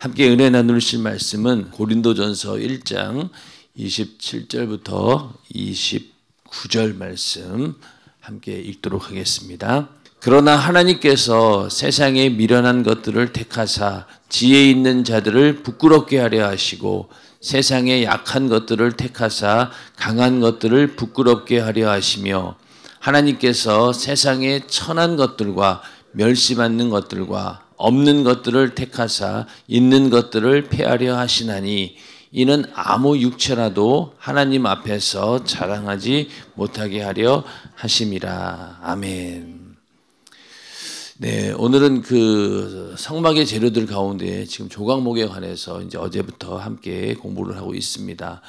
함께 은혜 나누실 말씀은 고린도전서 1장 27절부터 29절 말씀 함께 읽도록 하겠습니다. 그러나 하나님께서 세상에 미련한 것들을 택하사 지혜 있는 자들을 부끄럽게 하려 하시고 세상에 약한 것들을 택하사 강한 것들을 부끄럽게 하려 하시며 하나님께서 세상에 천한 것들과 멸시받는 것들과 없는 것들을 택하사 있는 것들을 폐하려 하시나니 이는 아무 육체라도 하나님 앞에서 자랑하지 못하게 하려 하심이라. 아멘. 네, 오늘은 그 성막의 재료들 가운데 지금 조각목에 관해서 이제 어제부터 함께 공부를 하고 있습니다.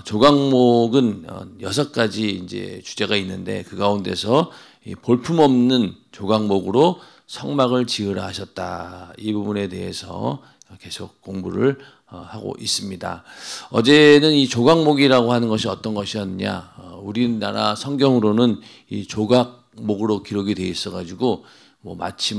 조각목은 6가지 이제 주제가 있는데 그 가운데서 볼품없는 조각목으로 성막을 지으라 하셨다. 이 부분에 대해서 계속 공부를 하고 있습니다. 어제는 이 조각목이라고 하는 것이 어떤 것이었냐? 우리나라 성경으로는 이 조각목으로 기록이 되어 있어가지고 마치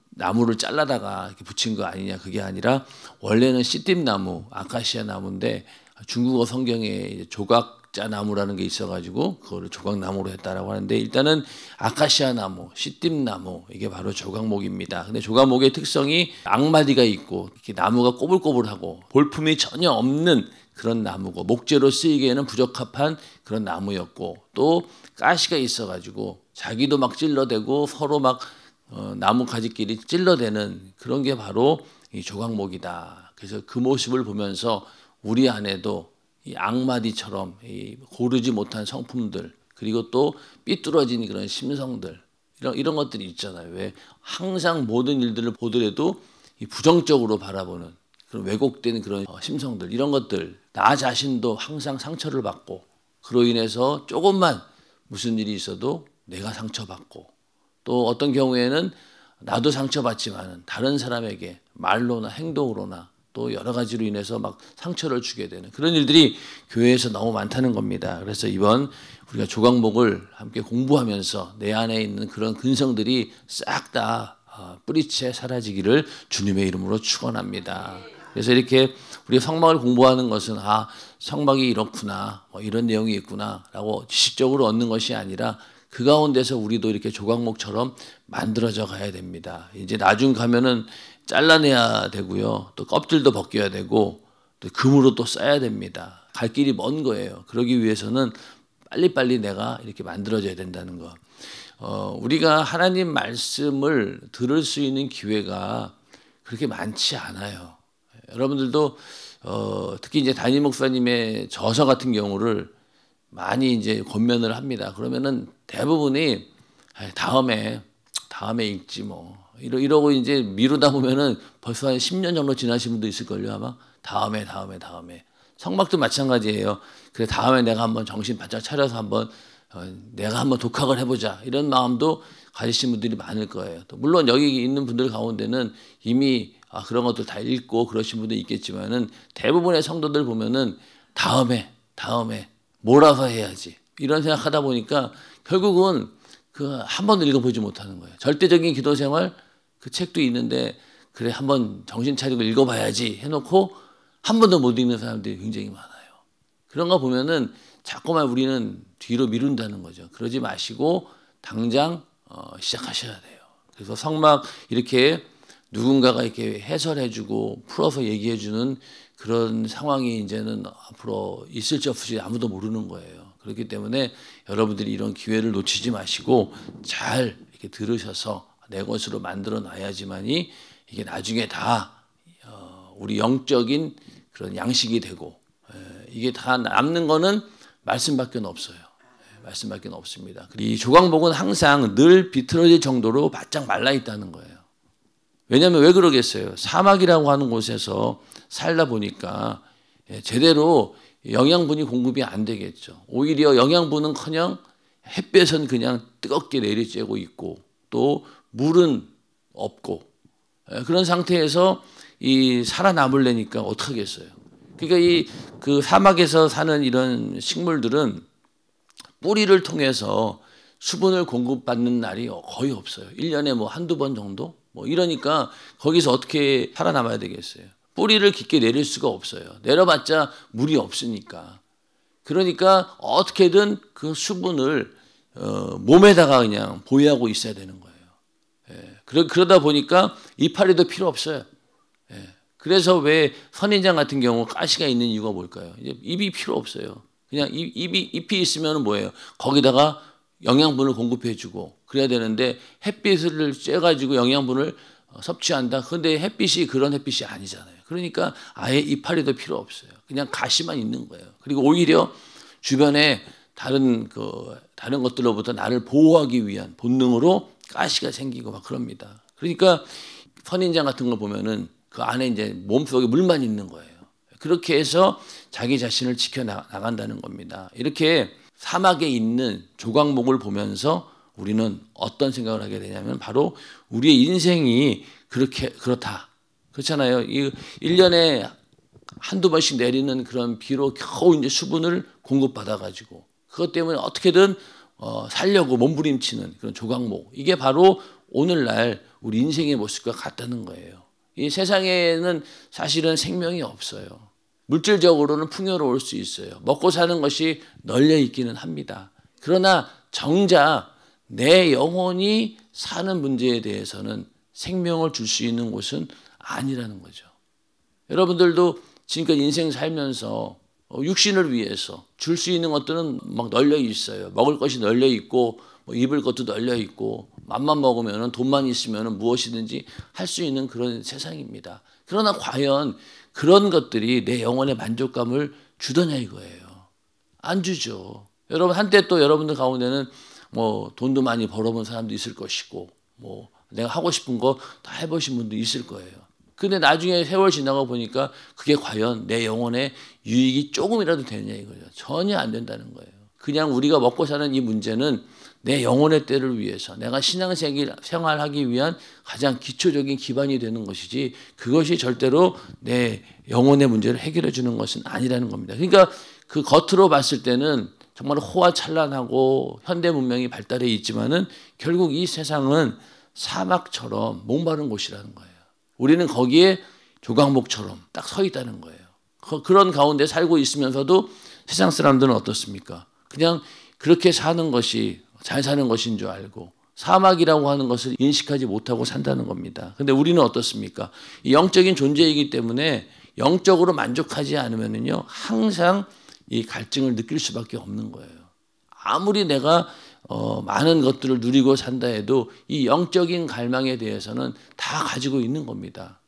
나무를 잘라다가 이렇게 붙인 거 아니냐, 그게 아니라 원래는 씨띠나무, 아카시아 나무인데 중국어 성경에 조각자 나무라는 게 있어가지고 그거를 조각나무로 했다라고 하는데, 일단은 아카시아 나무, 씨띠나무, 이게 바로 조각목입니다. 근데 조각목의 특성이 앙마디가 있고 이렇게 나무가 꼬불꼬불하고 볼품이 전혀 없는 그런 나무고, 목재로 쓰이기에는 부적합한 그런 나무였고, 또 가시가 있어가지고 자기도 막 찔러대고 서로 막 나무 가지끼리 찔러대는 그런 게 바로 이 조각목이다. 그래서 그 모습을 보면서 우리 안에도 이 앙마디처럼 이 고르지 못한 성품들, 그리고 또 삐뚤어진 그런 심성들, 이런 것들이 있잖아요. 왜 항상 모든 일들을 보더라도 이 부정적으로 바라보는 그런 왜곡된 그런 심성들, 이런 것들, 나 자신도 항상 상처를 받고, 그로 인해서 조금만 무슨 일이 있어도 내가 상처받고, 또 어떤 경우에는 나도 상처받지만 다른 사람에게 말로나 행동으로나 또 여러 가지로 인해서 막 상처를 주게 되는 그런 일들이 교회에서 너무 많다는 겁니다. 그래서 이번 우리가 조각목을 함께 공부하면서 내 안에 있는 그런 근성들이 싹 다 뿌리채 사라지기를 주님의 이름으로 축원합니다. 그래서 이렇게 우리가 성막을 공부하는 것은 성막이 이렇구나, 이런 내용이 있구나라고 지식적으로 얻는 것이 아니라 그 가운데서 우리도 이렇게 조각목처럼 만들어져 가야 됩니다. 이제 나중 가면은 잘라내야 되고요. 또 껍질도 벗겨야 되고, 또 금으로 또 써야 됩니다. 갈 길이 먼 거예요. 그러기 위해서는 빨리빨리 내가 이렇게 만들어져야 된다는 거. 우리가 하나님 말씀을 들을 수 있는 기회가 그렇게 많지 않아요. 여러분들도 특히 이제 담임 목사님의 저서 같은 경우를 많이 이제 권면을 합니다. 그러면은 대부분이 다음에 읽지 뭐. 이러고 이제 미루다 보면은 벌써 한 10년 정도 지나신 분도 있을걸요, 아마. 다음에. 성막도 마찬가지예요. 그래, 다음에 내가 한번 정신 바짝 차려서 한번 내가 한번 독학을 해보자, 이런 마음도 가지신 분들이 많을 거예요. 또 물론 여기 있는 분들 가운데는 이미 그런 것도 다 읽고 그러신 분도 있겠지만은 대부분의 성도들 보면은 다음에 몰아서 해야지, 이런 생각하다 보니까 결국은 한 번도 읽어보지 못하는 거예요. 절대적인 기도 생활, 그 책도 있는데 그래 한번 정신 차리고 읽어봐야지 해놓고 한 번도 못 읽는 사람들이 굉장히 많아요. 그런 거 보면은 자꾸만 우리는 뒤로 미룬다는 거죠. 그러지 마시고 당장 시작하셔야 돼요. 그래서 성막 이렇게 누군가가 이렇게 해설해주고 풀어서 얘기해주는 그런 상황이 이제는 앞으로 있을지 없을지 아무도 모르는 거예요. 그렇기 때문에 여러분들이 이런 기회를 놓치지 마시고 잘 이렇게 들으셔서 내 것으로 만들어 놔야지만이 이게 나중에 다 우리 영적인 그런 양식이 되고, 이게 다 남는 거는 말씀밖에 없어요. 말씀밖에 없습니다. 이 조각목은 항상 늘 비틀어질 정도로 바짝 말라 있다는 거예요. 왜냐하면 왜 그러겠어요? 사막이라고 하는 곳에서 살다 보니까 제대로 영양분이 공급이 안 되겠죠. 오히려 영양분은커녕 햇볕은 그냥 뜨겁게 내리쬐고 있고, 또 물은 없고, 그런 상태에서 이 살아남으려니까 어떡하겠어요. 그러니까 그 사막에서 사는 이런 식물들은 뿌리를 통해서 수분을 공급받는 날이 거의 없어요. 1년에 한두 번 정도? 이러니까 거기서 어떻게 살아남아야 되겠어요. 뿌리를 깊게 내릴 수가 없어요. 내려봤자 물이 없으니까. 그러니까 어떻게든 그 수분을 몸에다가 그냥 보유하고 있어야 되는 거예요. 예. 그러다 보니까 이파리도 필요 없어요. 예. 그래서 왜 선인장 같은 경우 가시가 있는 이유가 뭘까요? 이제 잎이 필요 없어요. 그냥 잎이 있으면 뭐예요? 거기다가 영양분을 공급해주고 그래야 되는데 햇빛을 쬐가지고 영양분을 섭취한다. 그런데 햇빛이 그런 햇빛이 아니잖아요. 그러니까 아예 이파리도 필요 없어요. 그냥 가시만 있는 거예요. 그리고 오히려 주변에 다른 것들로부터 나를 보호하기 위한 본능으로 가시가 생기고 막 그럽니다. 그러니까 선인장 같은 걸 보면은 그 안에 이제 몸속에 물만 있는 거예요. 그렇게 해서 자기 자신을 지켜 나간다는 겁니다. 이렇게 사막에 있는 조각목을 보면서 우리는 어떤 생각을 하게 되냐면 바로 우리의 인생이 그렇다. 그렇잖아요. 이 1년에 한두 번씩 내리는 그런 비로 겨우 이제 수분을 공급받아가지고 그것 때문에 어떻게든 살려고 몸부림치는 그런 조각목. 이게 바로 오늘날 우리 인생의 모습과 같다는 거예요. 이 세상에는 사실은 생명이 없어요. 물질적으로는 풍요로울 수 있어요. 먹고 사는 것이 널려 있기는 합니다. 그러나 정작 내 영혼이 사는 문제에 대해서는 생명을 줄 수 있는 곳은 아니라는 거죠. 여러분들도 지금까지 인생 살면서 육신을 위해서 줄 수 있는 것들은 막 널려 있어요. 먹을 것이 널려 있고 뭐 입을 것도 널려 있고 맘만 먹으면 돈만 있으면 무엇이든지 할 수 있는 그런 세상입니다. 그러나 과연 그런 것들이 내 영혼의 만족감을 주더냐 이거예요. 안 주죠. 여러분 한때 또 여러분들 가운데는 뭐 돈도 많이 벌어본 사람도 있을 것이고 뭐 내가 하고 싶은 거 다 해보신 분도 있을 거예요. 근데 나중에 세월 지나고 보니까 그게 과연 내 영혼의 유익이 조금이라도 되냐 이거죠. 전혀 안 된다는 거예요. 그냥 우리가 먹고 사는 이 문제는 내 영혼의 때를 위해서 내가 신앙생활하기 위한 가장 기초적인 기반이 되는 것이지 그것이 절대로 내 영혼의 문제를 해결해 주는 것은 아니라는 겁니다. 그러니까 그 겉으로 봤을 때는 정말 호화찬란하고 현대 문명이 발달해 있지만은 결국 이 세상은 사막처럼 목마른 곳이라는 거예요. 우리는 거기에 조각목처럼 딱 서 있다는 거예요. 그런 가운데 살고 있으면서도 세상 사람들은 어떻습니까? 그냥 그렇게 사는 것이 잘 사는 것인 줄 알고 사막이라고 하는 것을 인식하지 못하고 산다는 겁니다. 근데 우리는 어떻습니까? 이 영적인 존재이기 때문에 영적으로 만족하지 않으면요 항상 이 갈증을 느낄 수밖에 없는 거예요. 아무리 내가 많은 것들을 누리고 산다 해도 이 영적인 갈망에 대해서는 다 가지고 있는 겁니다.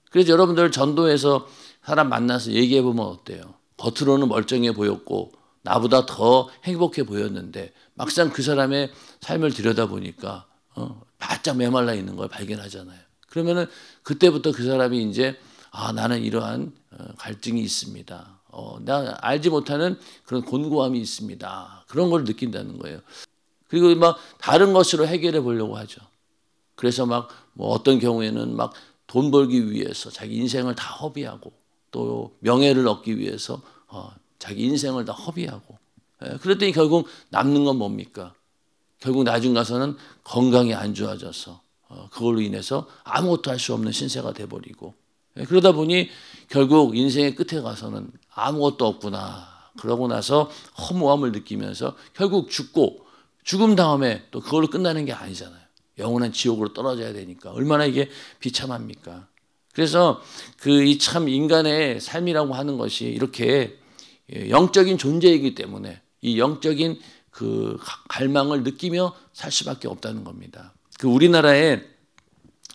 그래서 여러분들 전도에서 사람 만나서 얘기해 보면 어때요? 겉으로는 멀쩡해 보였고 나보다 더 행복해 보였는데 막상 그 사람의 삶을 들여다보니까 바짝 메말라 있는 걸 발견하잖아요. 그러면은 그때부터 그 사람이 이제 나는 이러한 갈증이 있습니다. 내가 알지 못하는 그런 곤고함이 있습니다. 그런 걸 느낀다는 거예요. 그리고 막 다른 것으로 해결해 보려고 하죠. 그래서 막 뭐 어떤 경우에는 막 돈 벌기 위해서 자기 인생을 다 허비하고 또 명예를 얻기 위해서 자기 인생을 다 허비하고 그랬더니 결국 남는 건 뭡니까? 결국 나중 가서는 건강이 안 좋아져서 그걸로 인해서 아무것도 할 수 없는 신세가 돼버리고 그러다 보니 결국 인생의 끝에 가서는 아무것도 없구나. 그러고 나서 허무함을 느끼면서 결국 죽음 다음에 또 그걸로 끝나는 게 아니잖아요. 영원한 지옥으로 떨어져야 되니까 얼마나 이게 비참합니까? 그래서 이 참 인간의 삶이라고 하는 것이 이렇게 영적인 존재이기 때문에 이 영적인 그 갈망을 느끼며 살 수밖에 없다는 겁니다. 그 우리나라에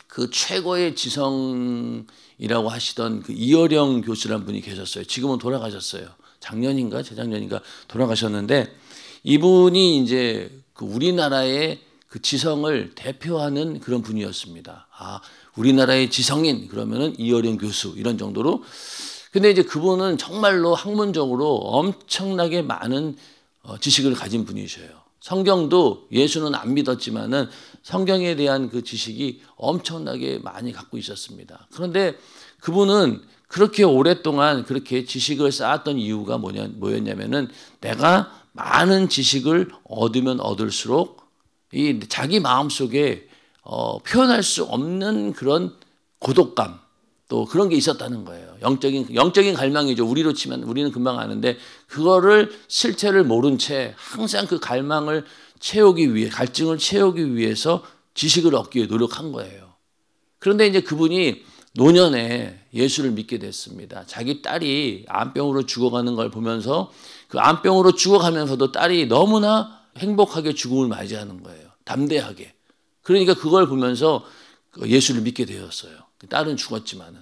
그 최고의 지성이라고 하시던 그 이어령 교수라는 분이 계셨어요. 지금은 돌아가셨어요. 작년인가 재작년인가 돌아가셨는데 이분이 이제 그 우리나라의 그 지성을 대표하는 그런 분이었습니다. 우리나라의 지성인 그러면은 이어령 교수 이런 정도로. 근데 이제 그분은 정말로 학문적으로 엄청나게 많은 지식을 가진 분이셔요. 성경도 예수는 안 믿었지만은 성경에 대한 그 지식이 엄청나게 많이 갖고 있었습니다. 그런데 그분은 그렇게 오랫동안 그렇게 지식을 쌓았던 이유가 뭐였냐면은 내가 많은 지식을 얻으면 얻을수록 이 자기 마음속에 표현할 수 없는 그런 고독감, 또 그런 게 있었다는 거예요. 영적인 갈망이죠. 우리로 치면 우리는 금방 아는데 그거를 실체를 모른 채 항상 그 갈망을 채우기 위해 갈증을 채우기 위해서 지식을 얻기 위해 노력한 거예요. 그런데 이제 그분이 노년에 예수를 믿게 됐습니다. 자기 딸이 암병으로 죽어가는 걸 보면서 그 암병으로 죽어가면서도 딸이 너무나 행복하게 죽음을 맞이하는 거예요. 담대하게. 그러니까 그걸 보면서 예수를 믿게 되었어요. 딸은 죽었지만은.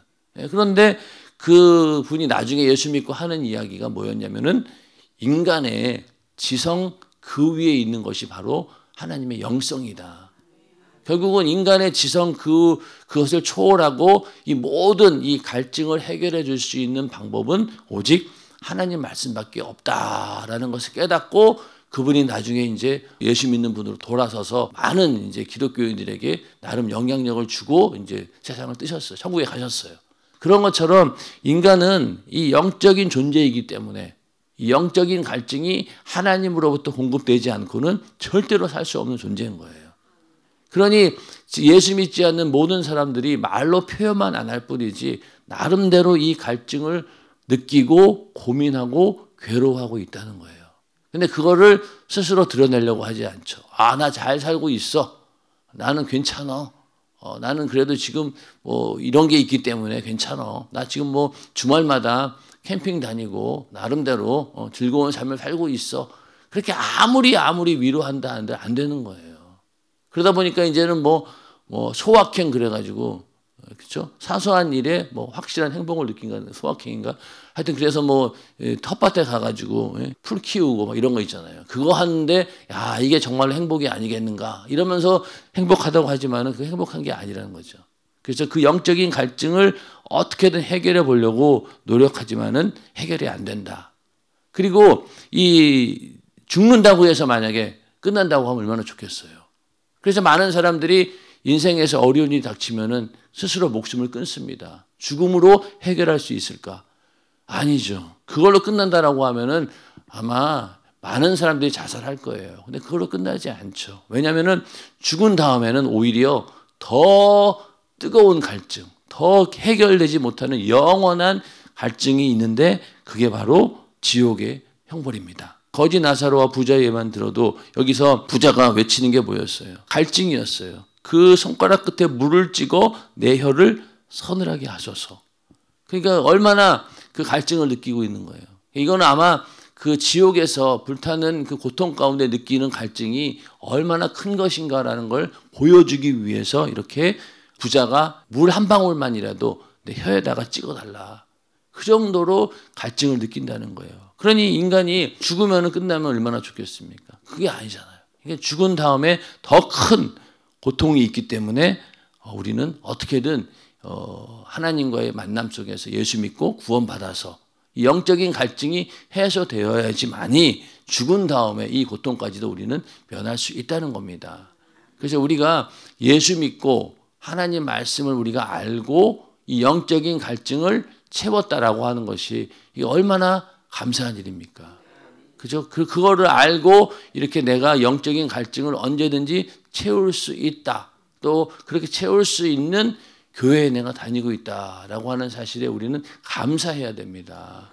그런데 그 분이 나중에 예수 믿고 하는 이야기가 뭐였냐면은 인간의 지성 그 위에 있는 것이 바로 하나님의 영성이다. 결국은 인간의 지성 그것을 초월하고 이 모든 이 갈증을 해결해 줄 수 있는 방법은 오직 하나님 말씀밖에 없다라는 것을 깨닫고 그분이 나중에 이제 예수 믿는 분으로 돌아서서 많은 이제 기독교인들에게 나름 영향력을 주고 이제 세상을 뜨셨어요. 천국에 가셨어요. 그런 것처럼 인간은 이 영적인 존재이기 때문에 이 영적인 갈증이 하나님으로부터 공급되지 않고는 절대로 살 수 없는 존재인 거예요. 그러니 예수 믿지 않는 모든 사람들이 말로 표현만 안 할 뿐이지 나름대로 이 갈증을 느끼고 고민하고 괴로워하고 있다는 거예요. 근데 그거를 스스로 드러내려고 하지 않죠. 아, 나 잘 살고 있어. 나는 괜찮아. 나는 그래도 지금 뭐 이런 게 있기 때문에 괜찮아. 나 지금 뭐 주말마다 캠핑 다니고 나름대로 즐거운 삶을 살고 있어. 그렇게 아무리 위로한다 하는데 안 되는 거예요. 그러다 보니까 이제는 뭐 소확행 그래가지고 그렇죠? 사소한 일에 뭐 확실한 행복을 느낀가 소확행인가 하여튼 그래서 뭐 텃밭에 가가지고 풀 키우고 막 이런 거 있잖아요. 그거 하는데 야 이게 정말 행복이 아니겠는가 이러면서 행복하다고 하지만은 그 행복한 게 아니라는 거죠. 그래서 그 영적인 갈증을 어떻게든 해결해 보려고 노력하지만은 해결이 안 된다. 그리고 이 죽는다고 해서 만약에 끝난다고 하면 얼마나 좋겠어요. 그래서 많은 사람들이 인생에서 어려운 일이 닥치면은 스스로 목숨을 끊습니다. 죽음으로 해결할 수 있을까? 아니죠. 그걸로 끝난다라고 하면은 아마 많은 사람들이 자살할 거예요. 근데 그걸로 끝나지 않죠. 왜냐하면은 죽은 다음에는 오히려 더 뜨거운 갈증, 더 해결되지 못하는 영원한 갈증이 있는데 그게 바로 지옥의 형벌입니다. 거지 나사로와 부자의 예만 들어도 여기서 부자가 외치는 게 뭐였어요? 갈증이었어요. 그 손가락 끝에 물을 찍어 내 혀를 서늘하게 하소서. 그러니까 얼마나 그 갈증을 느끼고 있는 거예요. 이거는 아마 그 지옥에서 불타는 그 고통 가운데 느끼는 갈증이 얼마나 큰 것인가라는 걸 보여주기 위해서 이렇게 부자가 물 한 방울만이라도 내 혀에다가 찍어달라. 그 정도로 갈증을 느낀다는 거예요. 그러니 인간이 죽으면 끝나면 얼마나 좋겠습니까? 그게 아니잖아요. 이게 죽은 다음에 더 큰 고통이 있기 때문에 우리는 어떻게든 하나님과의 만남 속에서 예수 믿고 구원받아서 영적인 갈증이 해소되어야지만이 죽은 다음에 이 고통까지도 우리는 면할 수 있다는 겁니다. 그래서 우리가 예수 믿고 하나님 말씀을 우리가 알고 이 영적인 갈증을 채웠다라고 하는 것이 이게 얼마나 감사한 일입니까? 그죠? 그거를 알고 이렇게 내가 영적인 갈증을 언제든지 채울 수 있다. 또 그렇게 채울 수 있는 교회에 내가 다니고 있다라고 하는 사실에 우리는 감사해야 됩니다.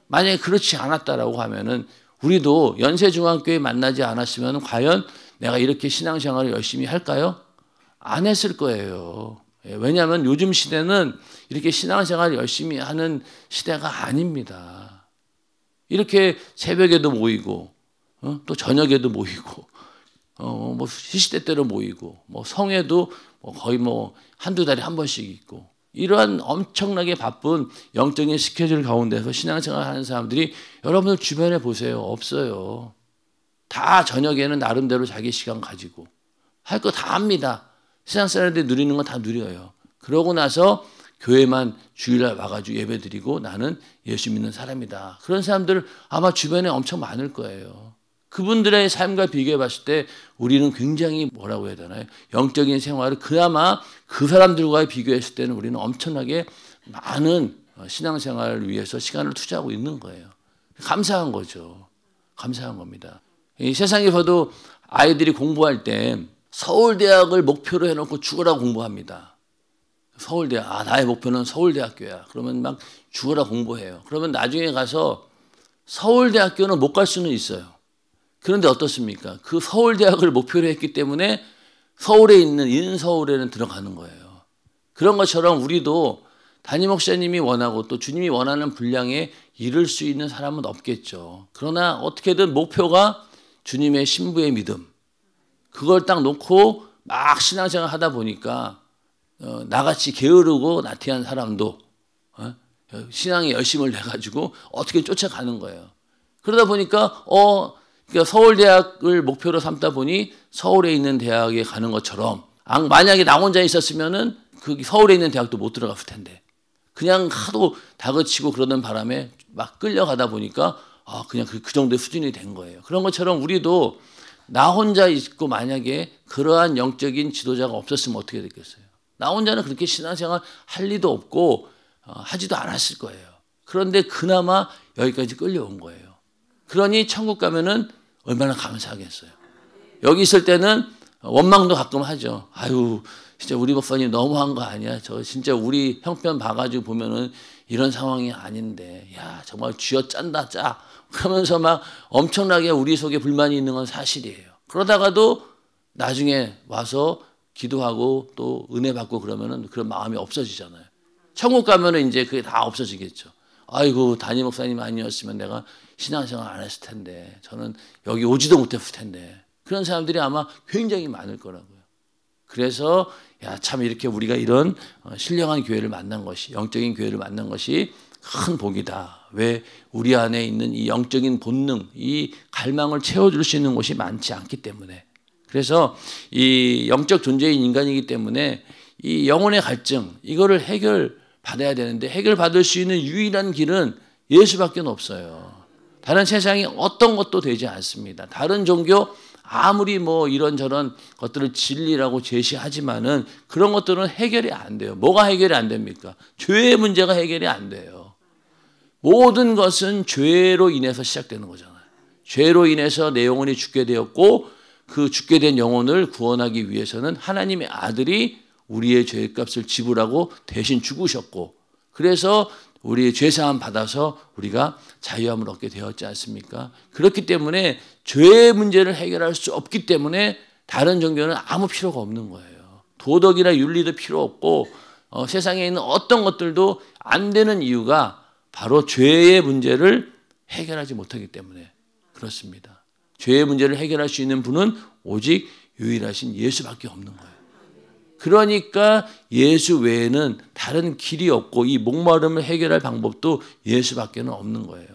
만약에 그렇지 않았다라고 하면은 우리도 연세중앙교회 만나지 않았으면 과연 내가 이렇게 신앙생활을 열심히 할까요? 안 했을 거예요. 왜냐하면 요즘 시대는 이렇게 신앙생활을 열심히 하는 시대가 아닙니다. 이렇게 새벽에도 모이고 또 저녁에도 모이고 뭐 시시때때로 모이고 뭐 성회도 거의 뭐 한두 달에 한 번씩 있고 이러한 엄청나게 바쁜 영적인 스케줄 가운데서 신앙생활 하는 사람들이 여러분들 주변에 보세요. 없어요. 다 저녁에는 나름대로 자기 시간 가지고 할 거 다 합니다. 세상 사람들이 누리는 건 다 누려요. 그러고 나서 교회만 주일날 와가지고 예배드리고 나는 예수 믿는 사람이다. 그런 사람들 아마 주변에 엄청 많을 거예요. 그분들의 삶과 비교해 봤을 때 우리는 굉장히 뭐라고 해야 되나요? 영적인 생활을 그나마 그 사람들과 비교했을 때는 우리는 엄청나게 많은 신앙생활을 위해서 시간을 투자하고 있는 거예요. 감사한 거죠. 감사한 겁니다. 이 세상에서도 아이들이 공부할 때 서울대학을 목표로 해놓고 죽으라고 공부합니다. 서울대학, 나의 목표는 서울대학교야. 그러면 막 죽어라 공부해요. 그러면 나중에 가서 서울대학교는 못 갈 수는 있어요. 그런데 어떻습니까? 그 서울대학을 목표로 했기 때문에 서울에 있는 인서울에는 들어가는 거예요. 그런 것처럼 우리도 담임 목사님이 원하고 또 주님이 원하는 분량에 이룰 수 있는 사람은 없겠죠. 그러나 어떻게든 목표가 주님의 신부의 믿음, 그걸 딱 놓고 막 신앙생활 하다 보니까 나같이 게으르고 나태한 사람도 신앙에 열심을 내가지고 어떻게 쫓아가는 거예요. 그러다 보니까 그러니까 서울대학을 목표로 삼다 보니 서울에 있는 대학에 가는 것처럼 만약에 나 혼자 있었으면은 그 서울에 있는 대학도 못 들어갔을 텐데 그냥 하도 다그치고 그러던 바람에 막 끌려가다 보니까 그냥 그 정도의 수준이 된 거예요. 그런 것처럼 우리도 나 혼자 있고 만약에 그러한 영적인 지도자가 없었으면 어떻게 됐겠어요? 나 혼자는 그렇게 신앙생활 할 리도 없고 하지도 않았을 거예요. 그런데 그나마 여기까지 끌려온 거예요. 그러니 천국 가면은 얼마나 감사하겠어요. 여기 있을 때는 원망도 가끔 하죠. 아유, 진짜 우리 목사님 너무한 거 아니야? 저 진짜 우리 형편 봐가지고 보면은 이런 상황이 아닌데, 야, 정말 쥐어짠다, 짜. 그러면서 막 엄청나게 우리 속에 불만이 있는 건 사실이에요. 그러다가도 나중에 와서 기도하고 또 은혜 받고 그러면은 그런 마음이 없어지잖아요. 천국 가면은 이제 그게 다 없어지겠죠. 아이고, 담임 목사님 아니었으면 내가 신앙생활 안 했을 텐데, 저는 여기 오지도 못했을 텐데. 그런 사람들이 아마 굉장히 많을 거라고요. 그래서 참 이렇게 우리가 이런 신령한 교회를 만난 것이, 영적인 교회를 만난 것이 큰 복이다. 왜? 우리 안에 있는 이 영적인 본능, 이 갈망을 채워줄 수 있는 곳이 많지 않기 때문에. 그래서 이 영적 존재인 인간이기 때문에 이 영혼의 갈증, 이거를 해결받아야 되는데 해결받을 수 있는 유일한 길은 예수밖에 없어요. 다른 세상에 어떤 것도 되지 않습니다. 다른 종교 아무리 뭐 이런저런 것들을 진리라고 제시하지만은 그런 것들은 해결이 안 돼요. 뭐가 해결이 안 됩니까? 죄의 문제가 해결이 안 돼요. 모든 것은 죄로 인해서 시작되는 거잖아요. 죄로 인해서 내 영혼이 죽게 되었고 그 죽게 된 영혼을 구원하기 위해서는 하나님의 아들이 우리의 죄값을 지불하고 대신 죽으셨고 그래서 우리의 죄사함 받아서 우리가 자유함을 얻게 되었지 않습니까? 그렇기 때문에 죄의 문제를 해결할 수 없기 때문에 다른 종교는 아무 필요가 없는 거예요. 도덕이나 윤리도 필요 없고 세상에 있는 어떤 것들도 안 되는 이유가 바로 죄의 문제를 해결하지 못하기 때문에 그렇습니다. 죄의 문제를 해결할 수 있는 분은 오직 유일하신 예수밖에 없는 거예요. 그러니까 예수 외에는 다른 길이 없고 이 목마름을 해결할 방법도 예수밖에는 없는 거예요.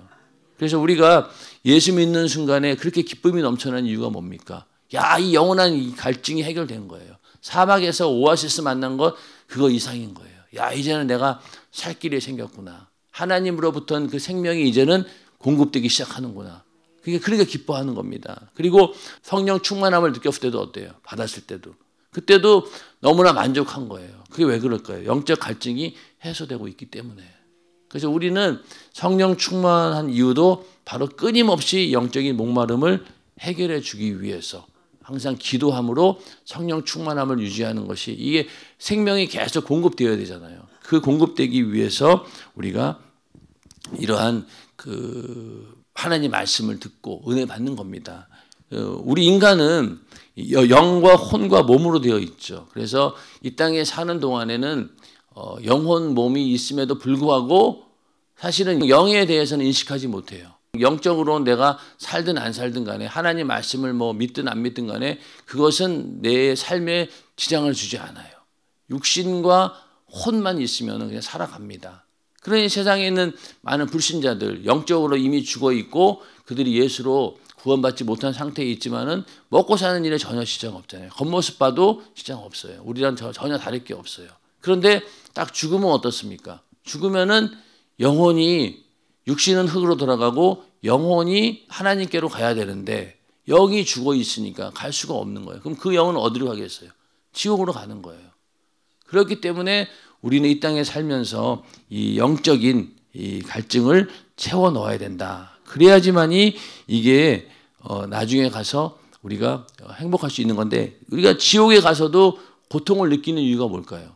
그래서 우리가 예수 믿는 순간에 그렇게 기쁨이 넘쳐나는 이유가 뭡니까? 야, 이 영원한 이 갈증이 해결된 거예요. 사막에서 오아시스 만난 것 그거 이상인 거예요. 야, 이제는 내가 살 길이 생겼구나. 하나님으로부터는 그 생명이 이제는 공급되기 시작하는구나. 그게 그러니까 기뻐하는 겁니다. 그리고 성령 충만함을 느꼈을 때도 어때요? 받았을 때도. 그때도 너무나 만족한 거예요. 그게 왜 그럴까요? 영적 갈증이 해소되고 있기 때문에. 그래서 우리는 성령 충만한 이유도 바로 끊임없이 영적인 목마름을 해결해 주기 위해서 항상 기도함으로 성령 충만함을 유지하는 것이 이게 생명이 계속 공급되어야 되잖아요. 그 공급되기 위해서 우리가 이러한 하나님 말씀을 듣고 은혜 받는 겁니다. 우리 인간은 영과 혼과 몸으로 되어 있죠. 그래서 이 땅에 사는 동안에는 영혼 몸이 있음에도 불구하고 사실은 영에 대해서는 인식하지 못해요. 영적으로 내가 살든 안 살든 간에 하나님 말씀을 뭐 믿든 안 믿든 간에 그것은 내 삶에 지장을 주지 않아요. 육신과 혼만 있으면 그냥 살아갑니다. 그러니 세상에 있는 많은 불신자들 영적으로 이미 죽어 있고 그들이 예수로 구원받지 못한 상태에 있지만은 먹고 사는 일에 전혀 지장 없잖아요. 겉모습 봐도 지장 없어요. 우리랑 전혀 다를 게 없어요. 그런데 딱 죽으면 어떻습니까? 죽으면은 영혼이 육신은 흙으로 돌아가고 영혼이 하나님께로 가야 되는데 영이 죽어 있으니까 갈 수가 없는 거예요. 그럼 그 영은 어디로 가겠어요? 지옥으로 가는 거예요. 그렇기 때문에 우리는 이 땅에 살면서 이 영적인 이 갈증을 채워 넣어야 된다. 그래야지만이 이게 나중에 가서 우리가 행복할 수 있는 건데 우리가 지옥에 가서도 고통을 느끼는 이유가 뭘까요?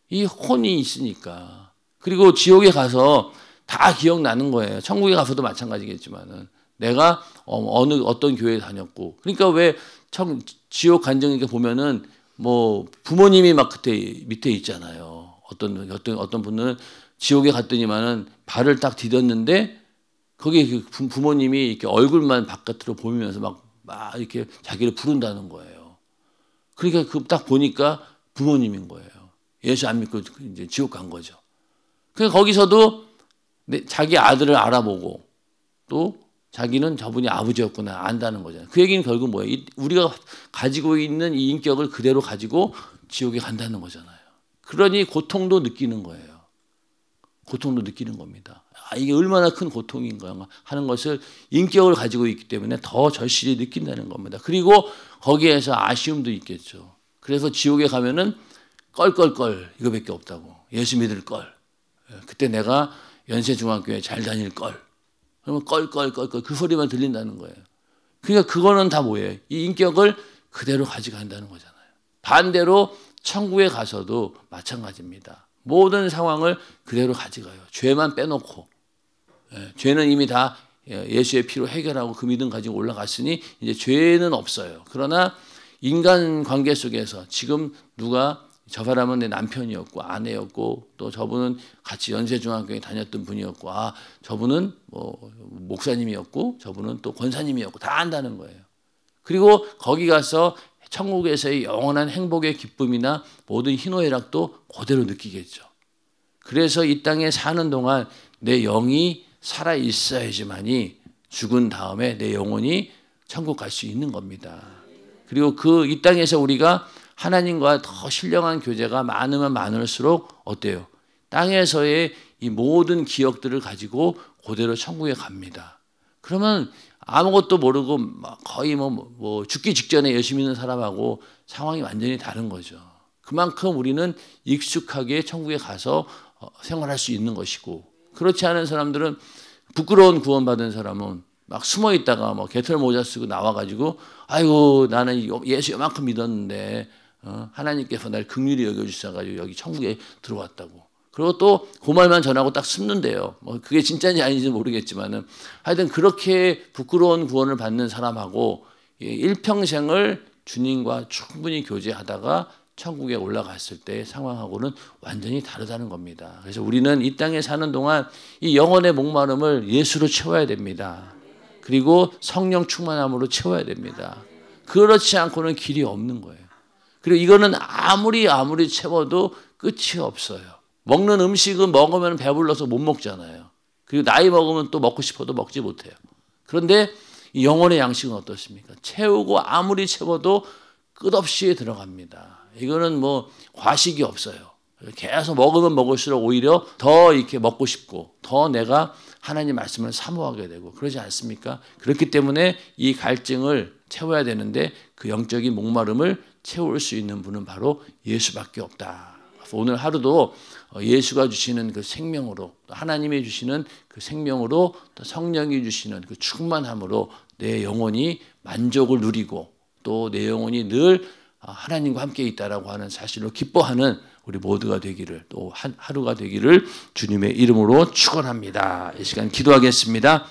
이 혼이 있으니까. 그리고 지옥에 가서 다 기억나는 거예요. 천국에 가서도 마찬가지겠지만은 내가 어떤 교회에 다녔고. 그러니까 왜 지옥 간증에 보면은 뭐 부모님이 막 그때 밑에 있잖아요. 어떤 분은 지옥에 갔더니만은 발을 딱 디뎠는데 거기에 부모님이 이렇게 얼굴만 바깥으로 보이면서 막 이렇게 자기를 부른다는 거예요. 그러니까 그 딱 보니까 부모님인 거예요. 예수 안 믿고 이제 지옥 간 거죠. 그러니까 거기서도 자기 아들을 알아보고 또 자기는 저분이 아버지였구나 안다는 거잖아요. 그 얘기는 결국 뭐예요? 우리가 가지고 있는 이 인격을 그대로 가지고 지옥에 간다는 거잖아요. 그러니 고통도 느끼는 거예요. 고통도 느끼는 겁니다. 이게 얼마나 큰 고통인가 하는 것을 인격을 가지고 있기 때문에 더 절실히 느낀다는 겁니다. 그리고 거기에서 아쉬움도 있겠죠. 그래서 지옥에 가면은 껄껄껄 이거밖에 없다고. 예수 믿을 걸. 그때 내가 연세중학교에 잘 다닐 걸. 그러면 껄껄껄껄 그 소리만 들린다는 거예요. 그러니까 그거는 다 뭐예요? 이 인격을 그대로 가져간다는 거잖아요. 반대로 천국에 가서도 마찬가지입니다. 모든 상황을 그대로 가져가요. 죄만 빼놓고. 죄는 이미 다 예수의 피로 해결하고 그 믿음 가지고 올라갔으니 이제 죄는 없어요. 그러나 인간 관계 속에서 지금 누가 저 사람은 내 남편이었고 아내였고 또 저분은 같이 연세중학교에 다녔던 분이었고 저분은 뭐 목사님이었고 저분은 또 권사님이었고 다 안다는 거예요. 그리고 거기 가서 천국에서의 영원한 행복의 기쁨이나 모든 희노애락도 그대로 느끼겠죠. 그래서 이 땅에 사는 동안 내 영이 살아 있어야지만이 죽은 다음에 내 영혼이 천국 갈 수 있는 겁니다. 그리고 이 땅에서 우리가 하나님과 더 신령한 교제가 많으면 많을수록 어때요? 땅에서의 이 모든 기억들을 가지고 그대로 천국에 갑니다. 그러면 아무것도 모르고 거의 뭐 죽기 직전에 열심히 있는 사람하고 상황이 완전히 다른 거죠. 그만큼 우리는 익숙하게 천국에 가서 생활할 수 있는 것이고 그렇지 않은 사람들은 부끄러운 구원받은 사람은 막 숨어 있다가 뭐 개털 모자 쓰고 나와가지고 아이고 나는 예수 요만큼 믿었는데 하나님께서 날 긍휼히 여겨주셔가지고 여기 천국에 들어왔다고. 그리고 또 그 말만 전하고 딱 숨는데요. 뭐 그게 진짜인지 아닌지 모르겠지만은 하여튼 그렇게 부끄러운 구원을 받는 사람하고 일평생을 주님과 충분히 교제하다가 천국에 올라갔을 때의 상황하고는 완전히 다르다는 겁니다. 그래서 우리는 이 땅에 사는 동안 이 영혼의 목마름을 예수로 채워야 됩니다. 그리고 성령 충만함으로 채워야 됩니다. 그렇지 않고는 길이 없는 거예요. 그리고 이거는 아무리 채워도 끝이 없어요. 먹는 음식은 먹으면 배불러서 못 먹잖아요. 그리고 나이 먹으면 또 먹고 싶어도 먹지 못해요. 그런데 이 영혼의 양식은 어떻습니까? 채우고 아무리 채워도 끝없이 들어갑니다. 이거는 뭐 과식이 없어요. 계속 먹으면 먹을수록 오히려 더 이렇게 먹고 싶고 더 내가 하나님 말씀을 사모하게 되고 그러지 않습니까? 그렇기 때문에 이 갈증을 채워야 되는데 그 영적인 목마름을 채울 수 있는 분은 바로 예수밖에 없다. 오늘 하루도 예수가 주시는 그 생명으로 하나님이 주시는 그 생명으로 또 성령이 주시는 그 충만함으로 내 영혼이 만족을 누리고 또 내 영혼이 늘 하나님과 함께 있다라고 하는 사실로 기뻐하는 우리 모두가 되기를 또 하루가 되기를 주님의 이름으로 축원합니다. 이 시간 기도하겠습니다.